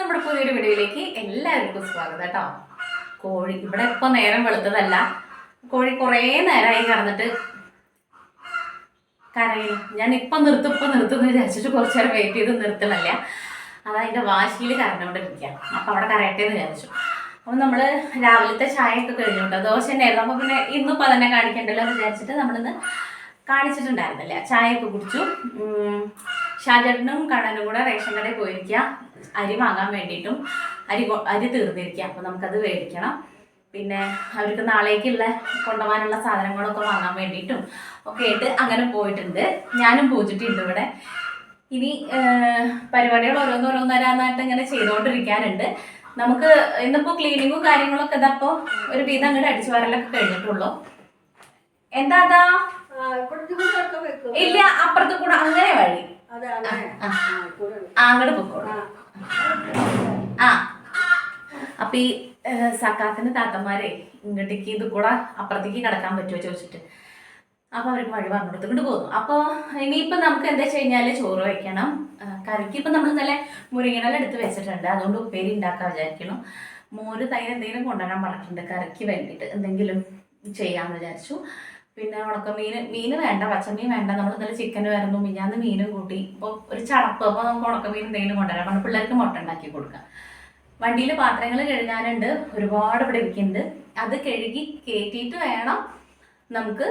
നമ്മുടെ പുതിയൊരു വീഡിയോയിലേക്ക് എല്ലാവർക്കും സ്വാഗതം കേട്ടോ. കോഴി ഇവിടെ ഇപ്പൊ നേരം വെളുത്തതല്ല, കോഴി കുറേ നേരമായി കിടന്നിട്ട് കരയും. ഞാൻ ഇപ്പൊ നിർത്തുമെന്ന് വിചാരിച്ചിട്ട് കുറച്ചു നേരം വെയിറ്റ് ചെയ്ത് നിർത്തണല്ല. അതതിൻ്റെ വാശിയിൽ കരഞ്ഞുകൊണ്ടിരിക്കാം. അപ്പം അവിടെ കരയട്ടെ എന്ന് വിചാരിച്ചു. അപ്പം നമ്മൾ രാവിലത്തെ ചായയൊക്കെ കഴിഞ്ഞുകൊണ്ട് ദോശ ഉണ്ടായിരുന്നു. അപ്പോൾ പിന്നെ ഇന്നിപ്പോൾ അതന്നെ കാണിക്കണ്ടല്ലോ എന്ന് വിചാരിച്ചിട്ട് നമ്മളിന്ന് കാണിച്ചിട്ടുണ്ടായിരുന്നില്ല. ചായയൊക്കെ കുടിച്ചു. ഷാജേട്ടനും കണ്ണനും കൂടെ റേഷൻ കടയിൽ പോയിരിക്കുക, അരി വാങ്ങാൻ വേണ്ടിയിട്ടും. അരി തീർന്നിരിക്കുക. അപ്പോൾ നമുക്കത് മേടിക്കണം. പിന്നെ അവർക്ക് നാളേക്കുള്ള കൊണ്ടുപോകാനുള്ള സാധനങ്ങളൊക്കെ വാങ്ങാൻ വേണ്ടിയിട്ടും ഒക്കെ ആയിട്ട് അങ്ങനെ പോയിട്ടുണ്ട്. ഞാനും പോയിട്ടുണ്ട് ഇവിടെ. ഇനി പരിപാടികൾ ഓരോന്നോരോന്നരാന്നായിട്ട് ഇങ്ങനെ ചെയ്തുകൊണ്ടിരിക്കാനുണ്ട്. നമുക്ക് ഇന്നിപ്പോൾ ക്ലീനിങ്ങും കാര്യങ്ങളൊക്കെ ഇതപ്പോൾ ഒരു വീതം അങ്ങോട്ട് അടിച്ചു വരലൊക്കെ കഴിഞ്ഞിട്ടുള്ളൂ. എന്താ ഇല്ല, അപ്പുറത്ത് കൂടെ അങ്ങനെ വഴി അങ്ങോട്ട് പൊക്കോളൂ. ആ അപ്പൊ ഈ സക്കാത്തിന് താത്തന്മാരെ ഇങ്ങോട്ടേക്ക് ഇത് കൂടെ അപ്പുറത്തേക്ക് കിടക്കാൻ പറ്റുമോ ചോദിച്ചിട്ട് അപ്പൊ അവർക്ക് വഴി പറഞ്ഞു കൊടുത്തിട്ട് പോകുന്നു. അപ്പോൾ ഇനിയിപ്പോൾ നമുക്ക് എന്താ വെച്ച് കഴിഞ്ഞാൽ ചോറ് വയ്ക്കണം. കറിക്ക് ഇപ്പം നമ്മൾ നല്ല മുരിങ്ങനെല്ലാം എടുത്ത് വെച്ചിട്ടുണ്ട്, അതുകൊണ്ട് ഉപ്പേരി ഉണ്ടാക്കാൻ വിചാരിക്കണം. മോര് തൈര് എന്തെങ്കിലും കൊണ്ടുവരാൻ പറഞ്ഞിട്ടുണ്ട് കറിക്ക് വേണ്ടിയിട്ട്, എന്തെങ്കിലും ചെയ്യാമെന്ന് വിചാരിച്ചു. പിന്നെ മീൻ വേണ്ട, പച്ചമീൻ വേണ്ട. നമ്മൾ ഇന്നലെ ചിക്കൻ വരുന്നു, മിഞ്ഞാന്ന് മീനും കൂട്ടി. ഇപ്പോൾ ഒരു ചടപ്പ്, അപ്പോൾ നമുക്ക് ഉണക്കമീൻ എന്തെങ്കിലും കൊണ്ടുവരാം. അപ്പോൾ പിള്ളേർക്ക് മുട്ട ഉണ്ടാക്കി കൊടുക്കാം. വണ്ടിയിൽ പാത്രങ്ങൾ കഴുകാനുണ്ട്, ഒരുപാട് ഇവിടെ ഇരിക്കുന്നുണ്ട്. അത് കഴുകി കയറ്റിയിട്ട് വേണം നമുക്ക്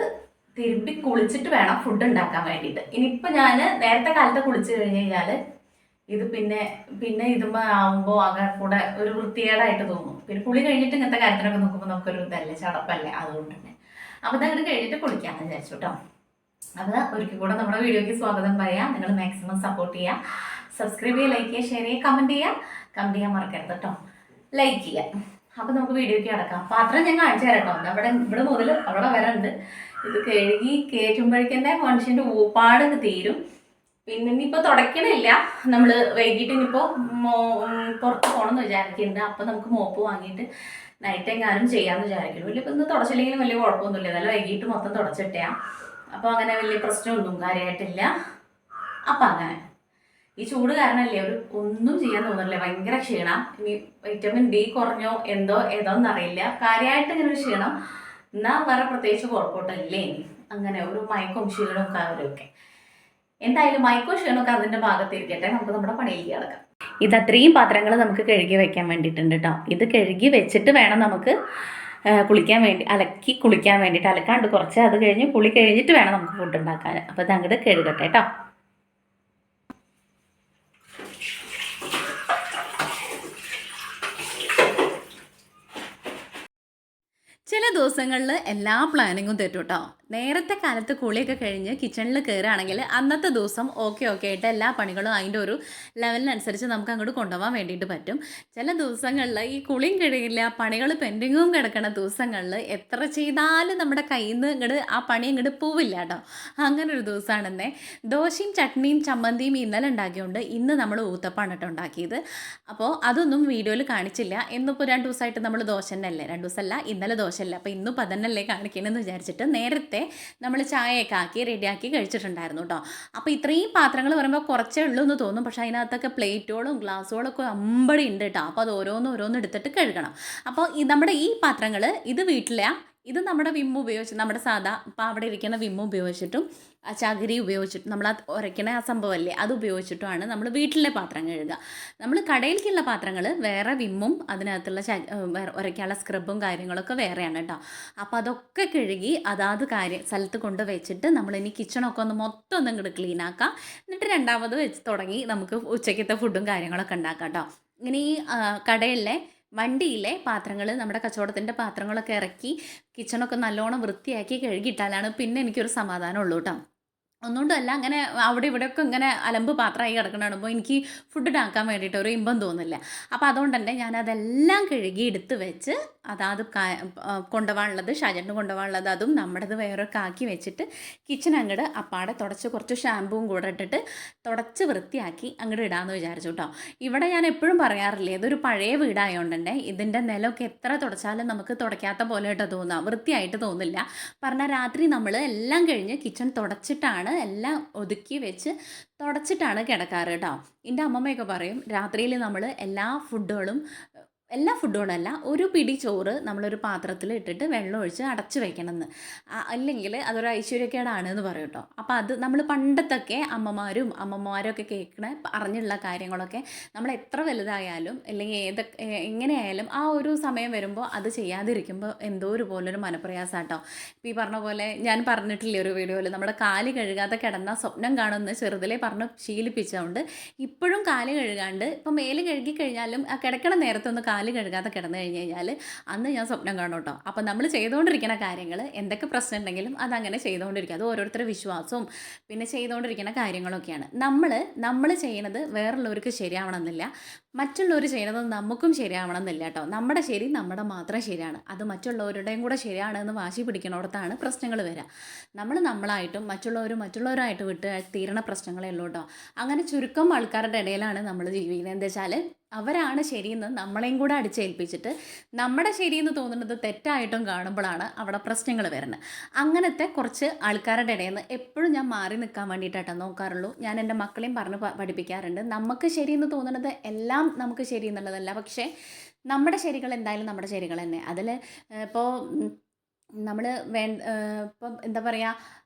തിരുമ്പി കുളിച്ചിട്ട് വേണം ഫുഡ് ഉണ്ടാക്കാൻ വേണ്ടിയിട്ട്. ഇനിയിപ്പോൾ ഞാൻ നേരത്തെ കാലത്ത് കുളിച്ച് കഴിഞ്ഞ് കഴിഞ്ഞാൽ ഇത് പിന്നെ ഇതുമ്പോൾ ആവുമ്പോൾ ആകെ കൂടെ ഒരു വൃത്തികേടായിട്ട് തോന്നും. പിന്നെ കുളി കഴിഞ്ഞിട്ട് ഇങ്ങനത്തെ കാര്യത്തിനൊക്കെ നോക്കുമ്പോൾ നമുക്കൊരു ഇതല്ലേ, ചടപ്പല്ലേ, അതുകൊണ്ട് തന്നെ. അപ്പോൾ അതങ്ങോട്ട് കഴിഞ്ഞിട്ട് കുളിക്കാമെന്ന് വിചാരിച്ചു കേട്ടോ. അത് ഒരിക്കൽ കൂടെ നമ്മുടെ വീഡിയോയ്ക്ക് സ്വാഗതം പറയാം. നിങ്ങൾ മാക്സിമം സപ്പോർട്ട് ചെയ്യുക, സബ്സ്ക്രൈബ് ചെയ്യുക, ലൈക്ക് ചെയ്യുക, ഷെയർ ചെയ്യുക, കമൻറ്റ് ചെയ്യാൻ മറക്കരുത് കേട്ടോ. ലൈക്ക് ചെയ്യുക. അപ്പോൾ നമുക്ക് വീഡിയോയ്ക്ക് കിടക്കാം. പാത്രം ഞാൻ കാണിച്ചു തരാം കേട്ടോ. ഇവിടെ മുതൽ അവിടെ വരെ ഉണ്ട്. ഇത് കഴുകി കയറ്റുമ്പോഴേക്കെന്നെ മനുഷ്യൻ്റെ ഊപ്പാട് തീരും. പിന്നെ ഇനിയിപ്പോൾ തുടയ്ക്കണില്ല, നമ്മൾ വൈകിട്ട് ഇനിയിപ്പോൾ പുറത്ത് പോകണമെന്ന് വിചാരിക്കുന്നുണ്ട്. അപ്പോൾ നമുക്ക് മോപ്പ് വാങ്ങിയിട്ട് നൈറ്റ് എങ്ങാനും ചെയ്യാമെന്ന് വിചാരിക്കുന്നു. വലിയ ഇപ്പം ഇന്ന് തുടച്ചില്ലെങ്കിലും വലിയ കുഴപ്പമൊന്നുമില്ല, നല്ല വൈകിട്ട് മൊത്തം തുടച്ചിട്ടാ. അപ്പോൾ അങ്ങനെ വലിയ പ്രശ്നമൊന്നും കാര്യമായിട്ടില്ല. അപ്പം അങ്ങനെ ഈ ചൂട് കാരണമല്ലേ ഒന്നും ചെയ്യാൻ തോന്നില്ല, ഭയങ്കര ക്ഷീണം. ഇനി വൈറ്റമിൻ ഡി കുറഞ്ഞോ ഏതോന്നറിയില്ല, കാര്യമായിട്ട് ഇങ്ങനെ ഒരു ക്ഷീണം. എന്നാൽ വേറെ പ്രത്യേകിച്ച് കുഴപ്പമില്ലേ. ഇനി അങ്ങനെ ഒരു മയക്കും ക്ഷീണമൊക്കെ അവരൊക്കെ. എന്തായാലും മയക്കും ക്ഷീണമൊക്കെ അതിൻ്റെ ഭാഗത്തിരിക്കട്ടെ, നമുക്ക് നമ്മുടെ പണിയിലേക്ക് കിടക്കാം. ഇത് അത്രയും പാത്രങ്ങൾ നമുക്ക് കഴുകി വെക്കാൻ വേണ്ടിയിട്ടുണ്ട് കേട്ടോ. ഇത് കഴുകി വെച്ചിട്ട് വേണം നമുക്ക് കുളിക്കാൻ വേണ്ടിയിട്ട്. അലക്കാണ്ട് കുറച്ച്, അത് കഴിഞ്ഞ് കുളി കഴിഞ്ഞിട്ട് വേണം നമുക്ക് ഫുഡ് ഉണ്ടാക്കാൻ. അപ്പോൾ ഇത് അങ്ങോട്ട് കഴുകട്ടെ കേട്ടോ. ചില ദിവസങ്ങളിൽ എല്ലാ പ്ലാനിങ്ങും തെറ്റും കേട്ടോ. നേരത്തെ കാലത്ത് കുളിയൊക്കെ കഴിഞ്ഞ് കിച്ചണിൽ കയറുകയാണെങ്കിൽ അന്നത്തെ ദിവസം ഓക്കെ ആയിട്ട് എല്ലാ പണികളും അതിൻ്റെ ഒരു ലെവലിനനുസരിച്ച് നമുക്ക് അങ്ങോട്ട് കൊണ്ടുപോകാൻ വേണ്ടിയിട്ട് പറ്റും. ചില ദിവസങ്ങളിൽ ഈ കുളിയും കഴിയില്ല, പണികൾ പെൻഡിങ്ങും കിടക്കുന്ന ദിവസങ്ങളിൽ എത്ര ചെയ്താലും നമ്മുടെ കയ്യിൽ നിന്ന് ഇങ്ങോട്ട് ആ പണി ഇങ്ങോട്ട് പോവില്ല കേട്ടോ. അങ്ങനെ ഒരു ദിവസമാണെന്നേ. ദോശയും ചട്നിയും ചമ്മന്തിയും ഇന്നലെ ഉണ്ടാക്കിയോണ്ട് ഇന്ന് നമ്മൾ ഊത്തപ്പാണ് കേട്ടോ ഉണ്ടാക്കിയത്. അപ്പോൾ അതൊന്നും വീഡിയോയിൽ കാണിച്ചില്ല. ഇന്നിപ്പോൾ 2 ദിവസമായിട്ട് നമ്മൾ ദോശ തന്നെയല്ലേ, 2 ദിവസമല്ല ഇന്നലെ ദോശയല്ല, അപ്പോൾ ഇന്നിപ്പോൾ അതന്നല്ലേ കാണിക്കണമെന്ന് വിചാരിച്ചിട്ട് നേരത്തെ നമ്മൾ ചായയൊക്കെ ആക്കി റെഡിയാക്കി കഴിച്ചിട്ടുണ്ടായിരുന്നു കേട്ടോ. അപ്പോൾ ഇത്രയും പാത്രങ്ങൾ പറയുമ്പോൾ കുറച്ചേ ഉള്ളൂ എന്ന് തോന്നും, പക്ഷേ അതിനകത്തൊക്കെ പ്ലേറ്റുകളും ഗ്ലാസ്സുകളൊക്കെ അമ്പടി ഉണ്ട് കേട്ടോ. അപ്പോൾ അത് ഓരോന്ന് എടുത്തിട്ട് കഴുകണം. അപ്പോൾ നമ്മുടെ ഈ പാത്രങ്ങൾ ഇത് ഇത് നമ്മുടെ വിമ്മ് ഉപയോഗിച്ച്, നമ്മുടെ സാധാ ഇപ്പോൾ അവിടെ ഇരിക്കുന്ന വിമ്മ് ഉപയോഗിച്ചിട്ടും ചകിരി ഉപയോഗിച്ചിട്ടും നമ്മൾ ആ ഉരയ്ക്കണ ആ സംഭവമല്ലേ, അത് ഉപയോഗിച്ചിട്ടുമാണ് നമ്മൾ വീട്ടിലെ പാത്രം കഴുകുക. നമ്മൾ കടയിലേക്കുള്ള പാത്രങ്ങൾ വേറെ വിമ്മും അതിനകത്തുള്ള ഉരയ്ക്കാനുള്ള സ്ക്രബും കാര്യങ്ങളൊക്കെ വേറെയാണ് കേട്ടോ. അപ്പോൾ അതൊക്കെ കഴുകി അതാത് സ്ഥലത്ത് കൊണ്ട് വെച്ചിട്ട് നമ്മളിനി കിച്ചണൊക്കെ മൊത്തം ഇങ്ങോട്ട് ക്ലീൻ ആക്കാം. എന്നിട്ട് രണ്ടാമത് വെച്ച് തുടങ്ങി നമുക്ക് ഉച്ചയ്ക്കത്തെ ഫുഡും കാര്യങ്ങളൊക്കെ ഉണ്ടാക്കാം കേട്ടോ. ഇങ്ങനെ ഈ കടയിലെ വണ്ടിയിലെ പാത്രങ്ങൾ, നമ്മുടെ കച്ചവടത്തിൻ്റെ പാത്രങ്ങളൊക്കെ ഇറക്കി കിച്ചണൊക്കെ നല്ലോണം വൃത്തിയാക്കി കഴുകിയിട്ടാലാണ് പിന്നെ എനിക്കൊരു സമാധാനം ഉള്ളൂ കേട്ടോ. ഒന്നുകൊണ്ടല്ല, അങ്ങനെ അവിടെ ഇവിടെയൊക്കെ ഇങ്ങനെ അലമ്പ് പാത്രമായി കിടക്കണം കാണുമ്പോൾ എനിക്ക് ഫുഡ് ഉണ്ടാക്കാൻ വേണ്ടിയിട്ട് ഒരു ഇമ്പം തോന്നില്ല. അപ്പോൾ അതുകൊണ്ട് തന്നെ ഞാനതെല്ലാം കഴുകി എടുത്ത് വെച്ച് അതാത് കൊണ്ടുപോകാനുള്ളത്, ഷാജന് കൊണ്ടുപോകാനുള്ളത് അതും നമ്മുടേത് വേറൊക്കെ ആക്കി വെച്ചിട്ട് കിച്ചൺ അങ്ങോട്ട് അപ്പാടെ തുടച്ച് കുറച്ച് ഷാമ്പുവും കൂടെ ഇട്ടിട്ട് തുടച്ച് വൃത്തിയാക്കി അങ്ങോട്ട് ഇടാമെന്ന് വിചാരിച്ചു കേട്ടോ. ഇവിടെ ഞാൻ എപ്പോഴും പറയാറില്ലേ, ഇതൊരു പഴയ വീടായതുകൊണ്ട് തന്നെ ഇതിൻ്റെ നിലമൊക്കെ എത്ര തുടച്ചാലും നമുക്ക് തുടയ്ക്കാത്ത പോലെ തോന്നാം, വൃത്തിയായിട്ട് തോന്നില്ല. പറഞ്ഞാൽ രാത്രി നമ്മൾ എല്ലാം കഴിഞ്ഞ് കിച്ചൺ തുടച്ചിട്ടാണ് എല്ലാം ഒതുക്കി വെച്ച് തുടച്ചിട്ടാണ് കിടക്കാറ് കേട്ടോ. എൻ്റെ അമ്മമ്മയൊക്കെ പറയും രാത്രിയിൽ നമ്മൾ എല്ലാ ഫുഡുകളല്ല ഒരു പിടി ചോറ് നമ്മളൊരു പാത്രത്തിൽ ഇട്ടിട്ട് വെള്ളം ഒഴിച്ച് അടച്ചു വെക്കണമെന്ന്. അല്ലെങ്കിൽ അതൊരു ഐശ്വര്യക്കേടാണ് എന്ന് പറയും കേട്ടോ. അപ്പോൾ അത് നമ്മൾ പണ്ടത്തൊക്കെ അമ്മമാരും ഒക്കെ കേൾക്കണ അറിഞ്ഞുള്ള കാര്യങ്ങളൊക്കെ നമ്മൾ എത്ര വലുതായാലും അല്ലെങ്കിൽ എങ്ങനെയായാലും ആ ഒരു സമയം വരുമ്പോൾ അത് ചെയ്യാതിരിക്കുമ്പോൾ എന്തോ ഒരു പോലൊരു മനപ്രയാസം കേട്ടോ. ഇപ്പോൾ ഈ പറഞ്ഞ പോലെ ഞാൻ പറഞ്ഞിട്ടില്ലേ ഒരു വീഡിയോയിൽ, നമ്മുടെ കാല് കഴുകാതെ കിടന്ന സ്വപ്നം കാണുന്ന ചെറുതിലേ പറഞ്ഞ് ശീലിപ്പിച്ചതുകൊണ്ട് ഇപ്പോഴും കാല് കഴുകാണ്ട് ഇപ്പം മേല് കഴുകി കഴിഞ്ഞാലും ആ കിടക്കണ നേരത്തൊന്ന് കാല് കഴുകാതെ കിടന്നു കഴിഞ്ഞ് കഴിഞ്ഞാൽ അന്ന് ഞാൻ സ്വപ്നം കാണും കേട്ടോ. അപ്പം നമ്മൾ ചെയ്തുകൊണ്ടിരിക്കുന്ന കാര്യങ്ങൾ എന്തൊക്കെ പ്രശ്നം ഉണ്ടെങ്കിലും അതങ്ങനെ ചെയ്തുകൊണ്ടിരിക്കുക. അത് ഓരോരുത്തരുടെ വിശ്വാസവും പിന്നെ ചെയ്തുകൊണ്ടിരിക്കുന്ന കാര്യങ്ങളൊക്കെയാണ്. നമ്മൾ ചെയ്യണത് വേറുള്ളവർക്ക് ശരിയാവണമെന്നില്ല, മറ്റുള്ളവർ ചെയ്യണത് നമുക്കും ശരിയാവണം എന്നില്ല കേട്ടോ. നമ്മുടെ ശരി നമ്മുടെ മാത്രം ശരിയാണ്, അത് മറ്റുള്ളവരുടെയും കൂടെ ശരിയാണ് എന്ന് വാശി പിടിക്കണോടത്താണ് പ്രശ്നങ്ങൾ വരിക. നമ്മളായിട്ടും മറ്റുള്ളവരായിട്ട് വിട്ട് തീരണ പ്രശ്നങ്ങളേ ഉള്ളൂ കേട്ടോ. അങ്ങനെ ചുരുക്കം ആൾക്കാരുടെ ഇടയിലാണ് നമ്മൾ ജീവിക്കുന്നത്. എന്താ വെച്ചാൽ അവരാണ് ശരിയെന്ന് നമ്മളെയും കൂടെ അടിച്ചേൽപ്പിച്ചിട്ട് നമ്മുടെ ശരിയെന്ന് തോന്നുന്നത് തെറ്റായിട്ടും കാണുമ്പോഴാണ് അവിടെ പ്രശ്നങ്ങൾ വരുന്നത്. അങ്ങനത്തെ കുറച്ച് ആൾക്കാരുടെ ഇടയിൽ നിന്ന് എപ്പോഴും ഞാൻ മാറി നിൽക്കാൻ വേണ്ടിയിട്ടാണ് നോക്കാറുള്ളൂ. ഞാൻ എൻ്റെ മക്കളെയും പറഞ്ഞ് പഠിപ്പിക്കാറുണ്ട്. നമുക്ക് ശരിയെന്ന് തോന്നുന്നത് എല്ലാം നമുക്ക് ശരി എന്നുള്ളതല്ല, പക്ഷേ നമ്മുടെ ശരികൾ എന്തായാലും നമ്മുടെ ശരികൾ തന്നെ. അതിൽ ഇപ്പോൾ നമ്മൾ ഇപ്പം എന്താ പറയുക,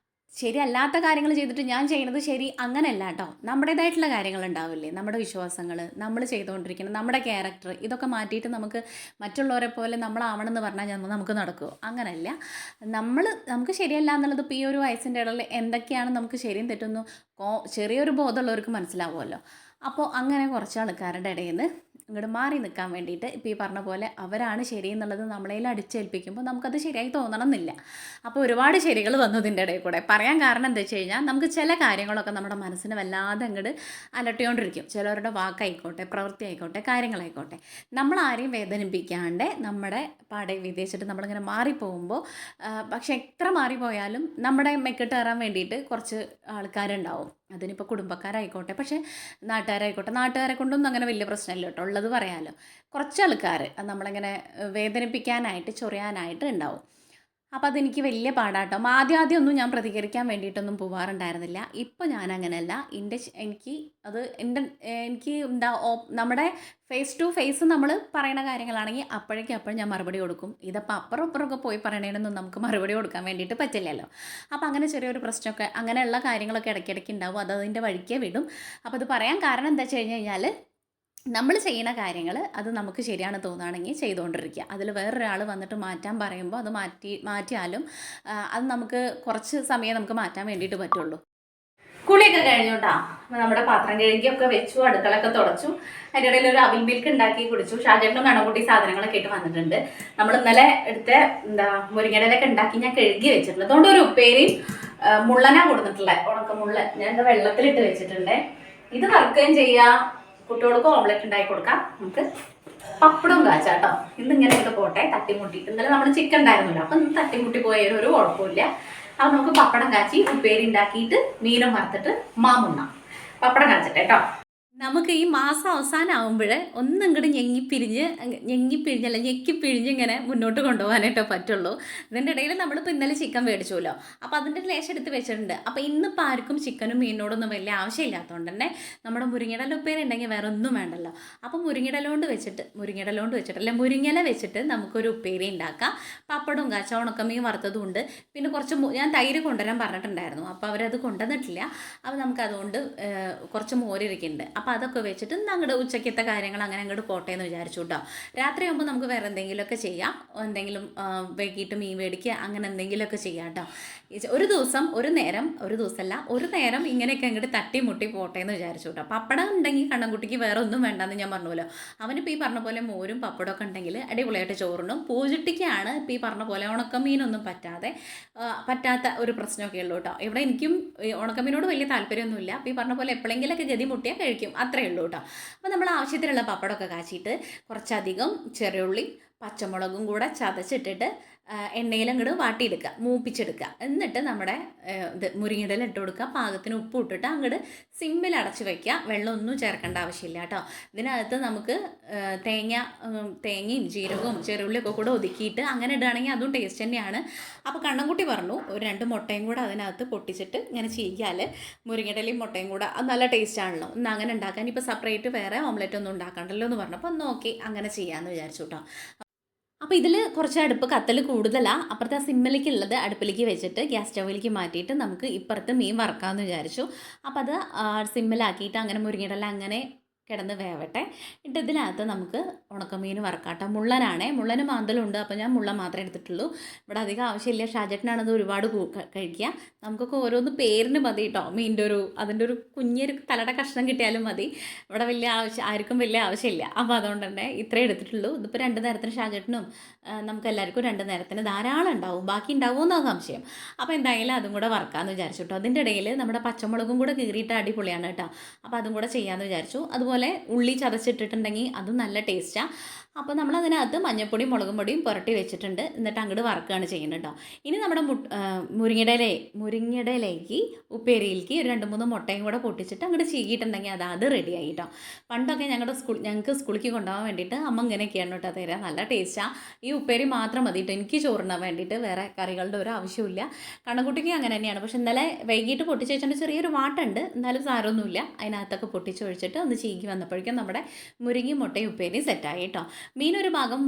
ശരിയല്ലാത്ത കാര്യങ്ങൾ ചെയ്തിട്ട് ഞാൻ ചെയ്യുന്നത് ശരി അങ്ങനെയല്ല കേട്ടോ. നമ്മുടേതായിട്ടുള്ള കാര്യങ്ങൾ ഉണ്ടാവില്ലേ, നമ്മുടെ വിശ്വാസങ്ങൾ, നമ്മൾ ചെയ്തുകൊണ്ടിരിക്കുന്നത്, നമ്മുടെ ക്യാരക്ടർ, ഇതൊക്കെ മാറ്റിയിട്ട് നമുക്ക് മറ്റുള്ളവരെ പോലെ നമ്മളാവണമെന്ന് പറഞ്ഞാൽ നമുക്ക് നടക്കുമോ? അങ്ങനെയല്ല. നമുക്ക് ശരിയല്ല എന്നുള്ളത് ഇപ്പോൾ ഈ ഒരു വയസ്സിൻ്റെ ഇടയിൽ എന്തൊക്കെയാണ് നമുക്ക് ശരിയും തെറ്റുന്നു ചെറിയൊരു ബോധമുള്ളവർക്ക് മനസ്സിലാവുമല്ലോ. അപ്പോൾ അങ്ങനെ കുറച്ച് ആൾക്കാരുടെ ഇടയിൽ നിന്ന് ഇങ്ങോട്ട് മാറി നിൽക്കാൻ വേണ്ടിയിട്ട് ഇപ്പോൾ ഈ പറഞ്ഞ പോലെ അവരാണ് ശരി എന്നുള്ളത് നമ്മളതിൽ അടിച്ചേൽപ്പിക്കുമ്പോൾ നമുക്കത് ശരിയായി തോന്നണം എന്നില്ല. അപ്പോൾ ഒരുപാട് ശരികൾ വന്നു ഇതിൻ്റെ ഇടയിൽ കൂടെ. പറയാൻ കാരണം എന്താ വെച്ച് കഴിഞ്ഞാൽ നമുക്ക് ചില കാര്യങ്ങളൊക്കെ നമ്മുടെ മനസ്സിന് വല്ലാതെ അങ്ങോട്ട് അലട്ടിക്കൊണ്ടിരിക്കും. ചിലവരുടെ വാക്കായിക്കോട്ടെ, പ്രവൃത്തി ആയിക്കോട്ടെ, കാര്യങ്ങളായിക്കോട്ടെ, നമ്മൾ ആരെയും വേദനിപ്പിക്കാണ്ട് നമ്മുടെ പാടെ വിദേശിച്ചിട്ട് നമ്മളിങ്ങനെ മാറിപ്പോകുമ്പോൾ, പക്ഷെ എത്ര മാറിപ്പോയാലും നമ്മുടെ മെക്കിട്ട് കയറാൻ വേണ്ടിയിട്ട് കുറച്ച് ആൾക്കാരുണ്ടാവും. അതിനിപ്പോൾ കുടുംബക്കാരായിക്കോട്ടെ, പക്ഷേ നാട്ടുകാരെ കൊണ്ടൊന്നും അങ്ങനെ വലിയ പ്രശ്നമില്ല കേട്ടോ. ഉള്ളത് പറയാമല്ലോ. കുറച്ച് ആൾക്കാർ നമ്മളിങ്ങനെ വേദനിപ്പിക്കാനായിട്ട് ചൊറിയാനായിട്ട് ഉണ്ടാവും. അപ്പോൾ അതെനിക്ക് വലിയ പാടാട്ടോ. ആദ്യമൊന്നും ഞാൻ പ്രതികരിക്കാൻ വേണ്ടിയിട്ടൊന്നും പോവാറുണ്ടായിരുന്നില്ല. ഇപ്പോൾ ഞാൻ അങ്ങനെയല്ല. എനിക്ക് നമ്മുടെ ഫേസ് ടു ഫേസ് നമ്മൾ പറയുന്ന കാര്യങ്ങളാണെങ്കിൽ അപ്പോഴേക്കും ഞാൻ മറുപടി കൊടുക്കും. ഇതിപ്പോൾ അപ്പുറമൊക്കെ പോയി പറയണേനൊന്നും നമുക്ക് മറുപടി കൊടുക്കാൻ വേണ്ടിയിട്ട് പറ്റില്ലല്ലോ. അപ്പോൾ അങ്ങനെ ചെറിയൊരു പ്രശ്നമൊക്കെ അങ്ങനെയുള്ള കാര്യങ്ങളൊക്കെ ഇടയ്ക്കിടയ്ക്ക് ഉണ്ടാവും. അതിൻ്റെ വഴിക്കേ വിടും. അപ്പോൾ അത് പറയാൻ കാരണം എന്താ വെച്ച് കഴിഞ്ഞാൽ നമ്മൾ ചെയ്യുന്ന കാര്യങ്ങൾ അത് നമുക്ക് ശരിയാണ് തോന്നുകയാണെങ്കിൽ ചെയ്തുകൊണ്ടിരിക്കുക. അതിൽ വേറൊരാൾ വന്നിട്ട് മാറ്റാൻ പറയുമ്പോൾ അത് മാറ്റിയാലും അത് നമുക്ക് കുറച്ച് സമയം നമുക്ക് മാറ്റാൻ വേണ്ടിയിട്ട് പറ്റുള്ളൂ. കുളിയൊക്കെ കഴിഞ്ഞു കേട്ടോ. നമ്മുടെ പാത്രം കഴുകിയൊക്കെ വെച്ചു, അടുക്കളൊക്കെ തുടച്ചു. അതിൻ്റെ ഇടയിൽ ഒരു അവിൽ മിൽക്ക് ഉണ്ടാക്കി കുടിച്ചു. ഷാജേട്ടനും കണക്കുട്ടി സാധനങ്ങളൊക്കെ ആയിട്ട് വന്നിട്ടുണ്ട്. നമ്മൾ ഇന്നലെ എടുത്ത മുരിങ്ങയിലൊക്കെ ഉണ്ടാക്കി ഞാൻ കഴുകി വെച്ചിട്ടുണ്ട്. അതുകൊണ്ട് ഒരു ഉപ്പേരിയും മുള്ളനാ കൊടുത്തിട്ടുള്ള ഉണക്കമുള്ളൻ ഞാൻ വെള്ളത്തിലിട്ട് വെച്ചിട്ടുണ്ട്. ഇത് വറുക്കുകയും ചെയ്യാം, കുട്ടികൾക്ക് ഓംലെറ്റ് ഉണ്ടാക്കി കൊടുക്കാം, നമുക്ക് പപ്പടവും കാച്ചാട്ടോ. ഇന്നിങ്ങനെ ഇട്ട് പോട്ടെ, തട്ടിമുട്ടി. ഇന്നലെ നമ്മൾ ചിക്കൻ ഉണ്ടായിരുന്നല്ലോ, അപ്പം ഇന്ന് തട്ടിമുട്ടി പോയാലും ഒരു കുഴപ്പമില്ല. അപ്പം നമുക്ക് പപ്പടം കാച്ചി ഉപ്പേരി ഉണ്ടാക്കിയിട്ട് മീനും വറുത്തിട്ട് മാമുണ്ണാം. പപ്പടം കാച്ചട്ടെ കേട്ടോ. നമുക്ക് ഈ മാസം അവസാനം ആകുമ്പോൾ ഒന്നും ഇങ്ങോട്ട് ഞെക്കിപ്പിഴിഞ്ഞ് ഇങ്ങനെ മുന്നോട്ട് കൊണ്ടുപോകാനായിട്ടോ പറ്റുള്ളൂ. ഇതിൻ്റെ ഇടയിൽ നമ്മളിപ്പോൾ ഇന്നലെ ചിക്കൻ മേടിച്ചുല്ലോ, അപ്പോൾ അതിൻ്റെ ലേശം എടുത്ത് വെച്ചിട്ടുണ്ട്. അപ്പോൾ ഇന്നിപ്പോൾ ആർക്കും ചിക്കനും മീനിനോടൊന്നും വലിയ ആവശ്യമില്ലാത്തതുകൊണ്ട് തന്നെ നമ്മുടെ മുരിങ്ങയില ഉപ്പേരി ഉണ്ടെങ്കിൽ വേറെ ഒന്നും വേണ്ടല്ലോ. അപ്പോൾ മുരിങ്ങയില വെച്ചിട്ട് നമുക്കൊരു ഉപ്പേരി ഉണ്ടാക്കാം. പപ്പടവും കാച്ച, ഉണക്കമീൻ വറുത്തതും ഉണ്ട്. പിന്നെ കുറച്ച് ഞാൻ തൈര് കൊണ്ടുവരാൻ പറഞ്ഞിട്ടുണ്ടായിരുന്നു, അപ്പോൾ അവരത് കൊണ്ടുവന്നിട്ടില്ല. അപ്പോൾ നമുക്കതുകൊണ്ട് കുറച്ച് മോരിരിക്കുന്നുണ്ട്. അപ്പോൾ അതൊക്കെ വെച്ചിട്ട് അങ്ങോട്ട് ഉച്ചക്കത്തെ കാര്യങ്ങൾ അങ്ങനെ അങ്ങോട്ട് പോട്ടെ എന്ന് വിചാരിച്ചു കേട്ടോ. രാത്രിയാകുമ്പോൾ നമുക്ക് വേറെ എന്തെങ്കിലുമൊക്കെ ചെയ്യാം, എന്തെങ്കിലും വൈകിട്ട് മീൻ മേടിക്കുക, അങ്ങനെ എന്തെങ്കിലുമൊക്കെ ചെയ്യാം കേട്ടോ. ഒരു നേരം ഇങ്ങനെയൊക്കെ അങ്ങോട്ട് തട്ടിമുട്ടി പോട്ടെ എന്ന് വിചാരിച്ചു കേട്ടോ. പപ്പടം ഉണ്ടെങ്കിൽ കണ്ണൻകുട്ടിക്ക് വേറെ ഒന്നും വേണ്ടെന്ന് ഞാൻ പറഞ്ഞല്ലോ. അവനിപ്പോൾ ഈ പറഞ്ഞ പോലെ മോരും പപ്പടമൊക്കെ ഉണ്ടെങ്കിൽ അടിപൊളിയായിട്ട് ചോറിനും. പൂജട്ടിക്കാണ് ഇപ്പോൾ ഈ പറഞ്ഞ പോലെ ഉണക്കമീനൊന്നും പറ്റാത്ത ഒരു പ്രശ്നമൊക്കെ ഉള്ളൂ കേട്ടോ. ഇവിടെ എനിക്കും ഉണക്കമീനോട് വലിയ താല്പര്യമൊന്നുമില്ല. അപ്പോൾ ഈ പറഞ്ഞ പോലെ എപ്പോഴെങ്കിലൊക്കെ ഗതി മുട്ടിയാൽ കഴിക്കും, അത്രയേ ഉള്ളൂ കേട്ടോ. അപ്പോൾ നമ്മൾ ആവശ്യത്തിനുള്ള പപ്പടമൊക്കെ കാച്ചിയിട്ട് കുറച്ചധികം ചെറിയുള്ളി പച്ചമുളകും കൂടെ ചതച്ചിട്ടിട്ട് എണ്ണയിൽ അങ്ങോട്ട് വാട്ടിയെടുക്കുക, മൂപ്പിച്ചെടുക്കുക. എന്നിട്ട് നമ്മുടെ മുരിങ്ങയില ഇട്ട് കൊടുക്കുക, പാകത്തിന് ഉപ്പ് ഇട്ടിട്ട് അങ്ങോട്ട് സിമ്മിൽ അടച്ച് വയ്ക്കുക. വെള്ളമൊന്നും ചേർക്കേണ്ട ആവശ്യമില്ല കേട്ടോ. ഇതിനകത്ത് നമുക്ക് തേങ്ങയും ജീരകവും ചെറുള്ളിയൊക്കെ കൂടെ ഒതുക്കിയിട്ട് അങ്ങനെ ഇടുകയാണെങ്കിൽ അതും ടേസ്റ്റ് തന്നെയാണ്. അപ്പോൾ കണ്ണൻകുട്ടി പറഞ്ഞു ഒരു 2 മുട്ടയും കൂടെ അതിനകത്ത് പൊട്ടിച്ചിട്ട് ഇങ്ങനെ ചെയ്യാൽ മുരിങ്ങയിലയും മുട്ടയും കൂടെ അത് നല്ല ടേസ്റ്റ് ആണല്ലോ, ഇന്ന് അങ്ങനെ ഉണ്ടാക്കാൻ ഇപ്പോൾ സെപ്പറേറ്റ് വേറെ ഓംലെറ്റ് ഒന്നും ഉണ്ടാക്കണ്ടല്ലോ എന്ന് പറഞ്ഞപ്പോൾ ഒന്ന് ഓക്കെ അങ്ങനെ ചെയ്യാമെന്ന് വിചാരിച്ചു കേട്ടോ. അപ്പോൾ ഇതിൽ കുറച്ച് അടുപ്പ് കത്തൽ കൂടുതലാണ്. അപ്പുറത്തെ സിമ്മിലേക്കുള്ളത് അടുപ്പിലേക്ക് വെച്ചിട്ട് ഗ്യാസ് സ്റ്റൗവിലേക്ക് മാറ്റിയിട്ട് നമുക്ക് ഇപ്പുറത്ത് മീൻ വറക്കാമെന്ന് വിചാരിച്ചു. അപ്പോൾ അത് സിമ്മിലാക്കിയിട്ട് അങ്ങനെ മുരിങ്ങയില അങ്ങനെ കിടന്ന് വേവട്ടെ. എന്നിട്ട് ഇതിനകത്ത് നമുക്ക് ഉണക്കമീൻ വറക്കാട്ടോ. മുള്ളന് മാന്തലുണ്ട്, അപ്പോൾ ഞാൻ മുള്ള മാത്രമേ എടുത്തിട്ടുള്ളൂ. ഇവിടെ അധികം ആവശ്യമില്ല. ഷാജേട്ടനാണത് ഒരുപാട് കഴിക്കുക. നമുക്കൊക്കെ ഓരോന്ന് പേരിന് മതി കേട്ടോ. മീനിൻ്റെ അതിൻ്റെ ഒരു കുഞ്ഞൊരു തലയുടെ കഷ്ണം കിട്ടിയാലും മതി. ഇവിടെ ആർക്കും വലിയ ആവശ്യമില്ല. അപ്പോൾ അതുകൊണ്ട് തന്നെ ഇത്രേ എടുത്തിട്ടുള്ളൂ. ഇതിപ്പോൾ 2 നേരത്തിന് ഷാജേട്ടനും നമുക്ക് എല്ലാവർക്കും 2 നേരത്തിന് ധാരാളം ഉണ്ടാവും. ബാക്കി ഉണ്ടാവുമെന്നാണ് സംശയം. അപ്പോൾ എന്തായാലും അതും കൂടെ വറക്കാമെന്ന് വിചാരിച്ചു കേട്ടോ. അതിൻ്റെ ഇടയിൽ നമ്മുടെ പച്ചമുളകും കൂടെ കീറിയിട്ട് അടിപൊളിയാണ് കേട്ടോ. അപ്പോൾ അതും കൂടെ ചെയ്യാമെന്ന് വിചാരിച്ചു. അതുപോലെ ഉള്ളി ചതച്ചിട്ടിട്ടുണ്ടെങ്കിൽ അതും നല്ല ടേസ്റ്റാണ്. അപ്പോൾ നമ്മളതിനകത്ത് മഞ്ഞൾപ്പൊടിയും മുളകും പൊടിയും പുരട്ടി വെച്ചിട്ടുണ്ട്. എന്നിട്ട് അങ്ങോട്ട് വറക്കുകയാണ് ചെയ്യുന്നത് കേട്ടോ. ഇനി നമ്മുടെ മുരിങ്ങയിലേക്ക് ഉപ്പേരിയിലേക്ക് ഒരു 2-3 മുട്ടയും കൂടെ പൊട്ടിച്ചിട്ട് അങ്ങോട്ട് ചീകിയിട്ടുണ്ടെങ്കിൽ അത് റെഡിയായി കേട്ടോ. പണ്ടൊക്കെ ഞങ്ങൾക്ക് സ്കൂളിലേക്ക് കൊണ്ടുപോകാൻ വേണ്ടിയിട്ട് അമ്മ ഇങ്ങനെയൊക്കെയാണ് കേട്ടോ തരാം. നല്ല ടേസ്റ്റാണ്. ഈ ഉപ്പേരി മാത്രം മതി കേട്ടോ എനിക്ക് ചോറിനാൻ വേണ്ടിയിട്ട്. വേറെ കറികളുടെ ഒരു ആവശ്യമില്ല. കണ്ണൻകുട്ടിക്ക് അങ്ങനെ തന്നെയാണ്. പക്ഷെ ഇന്നലെ വൈകിട്ട് പൊട്ടിച്ച് വെച്ചിട്ട് ചെറിയൊരു വാട്ടുണ്ട്, എന്നാലും സാരമൊന്നുമില്ല. അതിനകത്തൊക്കെ പൊട്ടിച്ചൊഴിച്ചിട്ട് ഒന്ന് ചീകി വന്നപ്പോഴേക്കും നമ്മുടെ മുരിങ്ങയും മുട്ടയും ഉപ്പേരി സെറ്റായി കേട്ടോ. മീനൊരു ഭാഗം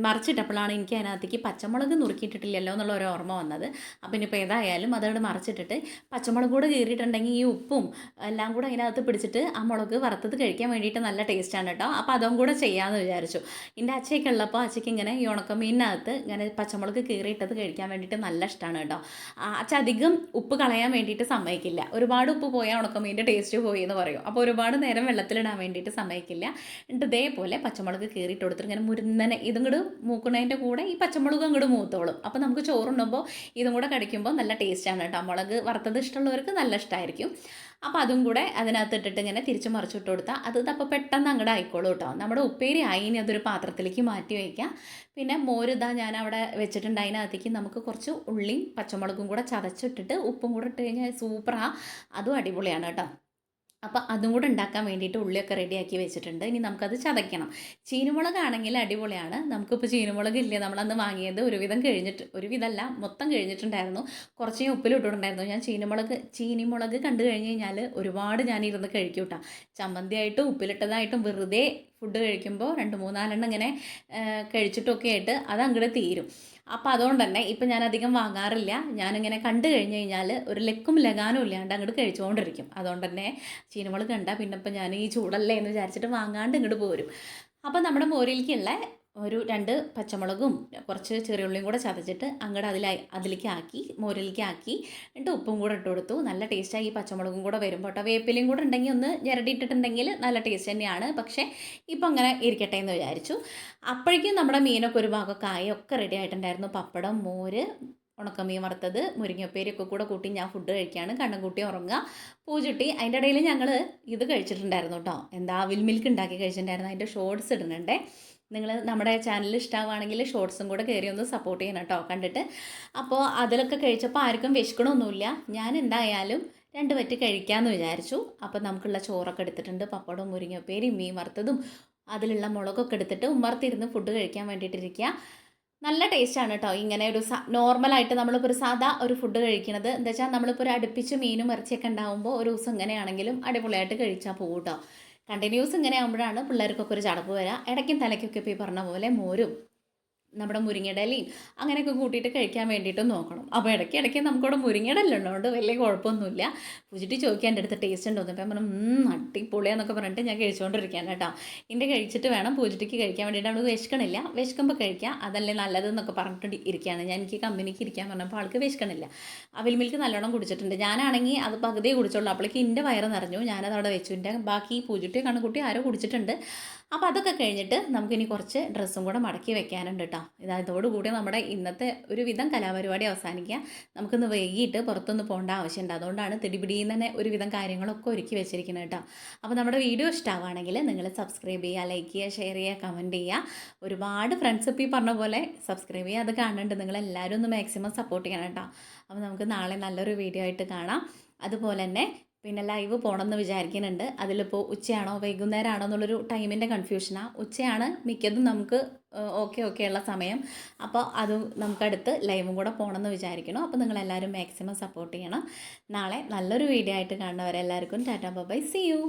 മറിച്ചിട്ടപ്പോഴാണ് എനിക്ക് അതിനകത്തേക്ക് പച്ചമുളക് നുറുക്കിയിട്ടിട്ടില്ലല്ലോ എന്നുള്ള ഒരു ഓർമ്മ വന്നത്. അപ്പം ഇനിയിപ്പോൾ ഏതായാലും അതോട് മറിച്ചിട്ടിട്ട് പച്ചമുളക് കൂടെ കീറിയിട്ടുണ്ടെങ്കിൽ ഈ ഉപ്പും എല്ലാം കൂടെ അതിനകത്ത് പിടിച്ചിട്ട് ആ മുളക് വറുത്തത് കഴിക്കാൻ വേണ്ടിയിട്ട് നല്ല ടേസ്റ്റാണ് കേട്ടോ. അപ്പോൾ അതും കൂടെ ചെയ്യാമെന്ന് വിചാരിച്ചു. എൻ്റെ അച്ഛയൊക്കെ ഉള്ളപ്പോൾ അച്ഛയ്ക്ക് ഇങ്ങനെ ഈ ഉണക്കമീനിനകത്ത് ഇങ്ങനെ പച്ചമുളക് കീറിയിട്ടത് കഴിക്കാൻ വേണ്ടിയിട്ട് നല്ല ഇഷ്ടമാണ് കേട്ടോ. അച്ഛ അധികം ഉപ്പ് കളയാൻ വേണ്ടിയിട്ട് സമ്മതിക്കില്ല. ഒരുപാട് ഉപ്പ് പോയാൽ ഉണക്കമീൻ്റെ ടേസ്റ്റ് പോയി എന്ന് പറയും. അപ്പോൾ ഒരുപാട് നേരം വെള്ളത്തിലിടാൻ വേണ്ടിയിട്ട് സമ്മതിക്കില്ല. എന്നിട്ട് ഇതേപോലെ പച്ചമുളക് കീറിയിട്ട് കൊടുത്തിട്ട് ഇങ്ങനെ മുരുന്നനെ ഇതും കൂടെ മൂക്കുന്നതിൻ്റെ കൂടെ ഈ പച്ചമുളക് അങ്ങോട്ട് മൂത്തോളും. അപ്പോൾ നമുക്ക് ചോറുണ്ടുമ്പോൾ ഇതും കൂടെ കടിക്കുമ്പോൾ നല്ല ടേസ്റ്റാണ് കേട്ടോ. മുളക് വറുത്തത് ഇഷ്ടമുള്ളവർക്ക് നല്ല ഇഷ്ടമായിരിക്കും. അപ്പോൾ അതും കൂടെ അതിനകത്ത് ഇട്ടിട്ട് ഇങ്ങനെ തിരിച്ച് മറിച്ചിട്ട് കൊടുത്താൽ അത് അപ്പോൾ പെട്ടെന്ന് അങ്ങോട്ട് ആയിക്കോളൂ കേട്ടോ. നമ്മുടെ ഉപ്പേരി ആയി. ഇനി അതൊരു പാത്രത്തിലേക്ക് മാറ്റി വയ്ക്കാം. പിന്നെ മോരിതാ ഞാൻ അവിടെ വെച്ചിട്ടുണ്ട്. അതിനകത്തേക്ക് നമുക്ക് കുറച്ച് ഉള്ളിയും പച്ചമുളകും കൂടെ ചതച്ചിട്ടിട്ട് ഉപ്പും കൂടെ ഇട്ട് കഴിഞ്ഞാൽ സൂപ്പറാണ്. അതും അടിപൊളിയാണ് കേട്ടോ. അപ്പോൾ അതും കൂടെ ഉണ്ടാക്കാൻ വേണ്ടിയിട്ട് ഉള്ളിയൊക്കെ റെഡിയാക്കി വെച്ചിട്ടുണ്ട്. ഇനി നമുക്കത് ചതയ്ക്കണം. ചീനിമുളകാണെങ്കിൽ അടിപൊളിയാണ്. നമുക്കിപ്പോൾ ചീനിമുളക് ഇല്ല, നമ്മളന്ന് വാങ്ങിയത് ഒരുവിധമല്ല മൊത്തം കഴിഞ്ഞിട്ടുണ്ടായിരുന്നു. കുറച്ച് ഞാൻ ഉപ്പിലിട്ടിട്ടുണ്ടായിരുന്നു. ഞാൻ ചീനിമുളക് കണ്ടു കഴിഞ്ഞ് കഴിഞ്ഞാൽ ഒരുപാട് ഞാനിരുന്ന് കഴിക്കും കേട്ടോ. ചമ്മന്തിയായിട്ടും ഉപ്പിലിട്ടതായിട്ടും വെറുതെ ഫുഡ് കഴിക്കുമ്പോൾ 2-3-4 ഇങ്ങനെ കഴിച്ചിട്ടൊക്കെ ആയിട്ട് അത് അങ്ങോട്ട് തീരും. അപ്പോൾ അതുകൊണ്ട് തന്നെ ഇപ്പം ഞാൻ അധികം വാങ്ങാറില്ല. ഞാനിങ്ങനെ കണ്ടു കഴിഞ്ഞ് കഴിഞ്ഞാൽ ഒരു ലക്കും ലഗാനും ഇല്ലാണ്ട് അങ്ങോട്ട് കഴിച്ചുകൊണ്ടിരിക്കും. അതുകൊണ്ട് തന്നെ ചീനിമുളക് കണ്ടാൽ പിന്നെ ഇപ്പം ഞാൻ ഈ ചൂടല്ലേ എന്ന് വിചാരിച്ചിട്ട് വാങ്ങാണ്ട് ഇങ്ങോട്ട് പോരും. അപ്പോൾ നമ്മുടെ മോരിലേക്കുള്ള ഒരു 2 പച്ചമുളകും കുറച്ച് ചെറിയുള്ളിയും കൂടെ ചതച്ചിട്ട് അങ്ങോട്ട് അതിലേക്ക് ആക്കി മോരിലേക്ക് ആക്കി എന്നിട്ട് ഉപ്പും കൂടെ ഇട്ട് കൊടുത്തു. നല്ല ടേസ്റ്റായി ഈ പച്ചമുളകും കൂടെ വരുമ്പോൾ കേട്ടോ. വേപ്പിലയും കൂടെ ഉണ്ടെങ്കിൽ ഒന്ന് ഞെരടിയിട്ടിട്ടുണ്ടെങ്കിൽ നല്ല ടേസ്റ്റ് തന്നെയാണ്. പക്ഷേ ഇപ്പം അങ്ങനെ ഇരിക്കട്ടെ എന്ന് വിചാരിച്ചു. അപ്പോഴേക്കും നമ്മുടെ മീനൊക്കെ ഒരു ഭാഗം കായൊക്കെ റെഡി ആയിട്ടുണ്ടായിരുന്നു. പപ്പടം, മോര്, ഉണക്കമീൻ വറുത്തത്, മുരിങ്ങപ്പേരിയൊക്കെ കൂടെ കൂട്ടി ഞാൻ ഫുഡ് കഴിക്കുകയാണ്. കണ്ണൻകുട്ടി ഉറങ്ങുക, പൂജുട്ടി. അതിൻ്റെ ഇടയിൽ ഞങ്ങൾ ഇത് കഴിച്ചിട്ടുണ്ടായിരുന്നു കേട്ടോ. അവിൽ മിൽക്ക് ഉണ്ടാക്കി കഴിച്ചിട്ടുണ്ടായിരുന്നു. അതിൻ്റെ ഷോർട്സ് ഇടുന്നുണ്ടേ. നിങ്ങൾ നമ്മുടെ ചാനൽ ഇഷ്ടമാവുകയാണെങ്കിൽ ഷോർട്സും കൂടെ കയറി ഒന്ന് സപ്പോർട്ട് ചെയ്യണം കേട്ടോ കണ്ടിട്ട്. അപ്പോൾ അതിലൊക്കെ കഴിച്ചപ്പോൾ ആർക്കും വിശക്കണമൊന്നുമില്ല. ഞാൻ എന്തായാലും 2 വറ്റ് കഴിക്കാമെന്ന് വിചാരിച്ചു. അപ്പോൾ നമുക്കുള്ള ചോറൊക്കെ എടുത്തിട്ടുണ്ട്. പപ്പടവും മുരിങ്ങപ്പേരിയും മീൻ വറുത്തതും അതിലുള്ള മുളകൊക്കെ എടുത്തിട്ട് ഉമ്മർത്തിരുന്ന് ഫുഡ് കഴിക്കാൻ വേണ്ടിയിട്ടിരിക്കുക. നല്ല ടേസ്റ്റാണ് കേട്ടോ. ഇങ്ങനെ ഒരു നോർമലായിട്ട് നമ്മളിപ്പോൾ ഒരു സാധാ ഒരു ഫുഡ് കഴിക്കുന്നത് എന്താ വെച്ചാൽ നമ്മളിപ്പോൾ ഒരു അടുപ്പിച്ച് മീനും ഇറച്ചിയൊക്കെ ഉണ്ടാകുമ്പോൾ ഒരു ദിവസം ഇങ്ങനെയാണെങ്കിലും അടിപൊളിയായിട്ട് കഴിച്ചാൽ പോകും കേട്ടോ. കണ്ടിന്യൂസ് ഇങ്ങനെ ആകുമ്പോഴാണ് പിള്ളേർക്കൊക്കെ ഒരു ചടപ്പ് വരിക. ഇടയ്ക്കും തലയ്ക്കൊക്കെ ഇപ്പോൾ ഈ പറഞ്ഞ പോലെ മോരും നമ്മുടെ മുരിങ്ങയിടയിലയും അങ്ങനെയൊക്കെ കൂട്ടിയിട്ട് കഴിക്കാൻ വേണ്ടിയിട്ട് നോക്കണം. അപ്പോൾ ഇടയ്ക്ക് നമുക്കിവിടെ മുരിങ്ങയിടല ഉള്ളതുകൊണ്ട് വലിയ കുഴപ്പമൊന്നുമില്ല. പൂജിട്ടി ചോദിക്കാൻ എൻ്റെ അടുത്ത് ടേസ്റ്റ് ഉണ്ടോ എന്ന്. അപ്പം പറഞ്ഞു അടിപൊളിയാന്നൊക്കെ പറഞ്ഞിട്ട് ഞാൻ കഴിച്ചുകൊണ്ടിരിക്കുകയാണ് കേട്ടോ. എൻ്റെ കഴിച്ചിട്ട് വേണം പൂജിട്ടിക്ക് കഴിക്കാൻ വേണ്ടിയിട്ട്. അവൾക്ക് വിശക്കണില്ല. വിശക്കുമ്പോൾ കഴിക്കുക, അതല്ലേ നല്ലതെന്നൊക്കെ പറഞ്ഞിട്ട് ഇരിക്കുകയാണ്. ഞാൻ എനിക്ക് കമ്പനിക്ക് ഇരിക്കാൻ പറഞ്ഞപ്പോൾ ആൾക്ക് വിശക്കണില്ല. അവിൽ മിൽക്ക് നല്ലോണം കുടിച്ചിട്ടുണ്ട്. ഞാനാണെങ്കിൽ അത് പകുതിയെ കുടിച്ചുള്ളൂ. അപ്പോഴേക്ക് എൻ്റെ വയറ് നിറഞ്ഞു. ഞാനത് അവിടെ വെച്ചു. എൻ്റെ ബാക്കി പൂജിട്ടി കണ്ണുകുട്ടി ആരോ കുടിച്ചിട്ടുണ്ട്. അപ്പോൾ അതൊക്കെ കഴിഞ്ഞിട്ട് നമുക്കിനി കുറച്ച് ഡ്രസ്സും കൂടെ മടക്കി വെക്കാനുണ്ട് കേട്ടോ. കേട്ടോ. ഇതോടുകൂടി നമ്മുടെ ഇന്നത്തെ ഒരു വിധം കലാപരിപാടി അവസാനിക്കുക. നമുക്കിന്ന് വൈകിട്ട് പുറത്തൊന്ന് പോകേണ്ട ആവശ്യമുണ്ട്. അതുകൊണ്ടാണ് തിടിപിടിയിൽ തന്നെ ഒരുവിധം കാര്യങ്ങളൊക്കെ ഒരുക്കി വെച്ചിരിക്കുന്നത് കേട്ടോ. അപ്പോൾ നമ്മുടെ വീഡിയോ ഇഷ്ടമാവുകയാണെങ്കിൽ നിങ്ങൾ സബ്സ്ക്രൈബ് ചെയ്യുക, ലൈക്ക് ചെയ്യുക, ഷെയർ ചെയ്യുക, കമൻറ്റ് ചെയ്യുക. ഒരുപാട് ഫ്രണ്ട്സ് ഇപ്പോൾ ഈ പറഞ്ഞ പോലെ സബ്സ്ക്രൈബ് ചെയ്യുക, അത് കാണുന്നുണ്ട്. നിങ്ങളെല്ലാവരും ഒന്ന് മാക്സിമം സപ്പോർട്ട് ചെയ്യണം കേട്ടോ. അപ്പോൾ നമുക്ക് നാളെ നല്ലൊരു വീഡിയോ ആയിട്ട് കാണാം. അതുപോലെ തന്നെ പിന്നെ ലൈവ് പോകണമെന്ന് വിചാരിക്കുന്നുണ്ട്. അതിലിപ്പോൾ ഉച്ചയാണോ വൈകുന്നേരമാണോ എന്നുള്ളൊരു ടൈമിൻ്റെ കൺഫ്യൂഷനാണ്. ഉച്ചയാണ് മിക്കതും നമുക്ക് ഓക്കെ ഉള്ള സമയം. അപ്പോൾ അത് നമുക്കടുത്ത് ലൈവും കൂടെ പോകണമെന്ന് വിചാരിക്കണം. അപ്പോൾ നിങ്ങളെല്ലാവരും മാക്സിമം സപ്പോർട്ട് ചെയ്യണം. നാളെ നല്ലൊരു വീഡിയോ ആയിട്ട് കാണുന്നവരെ എല്ലാവർക്കും ടാറ്റാ ബൈ, സീ യു.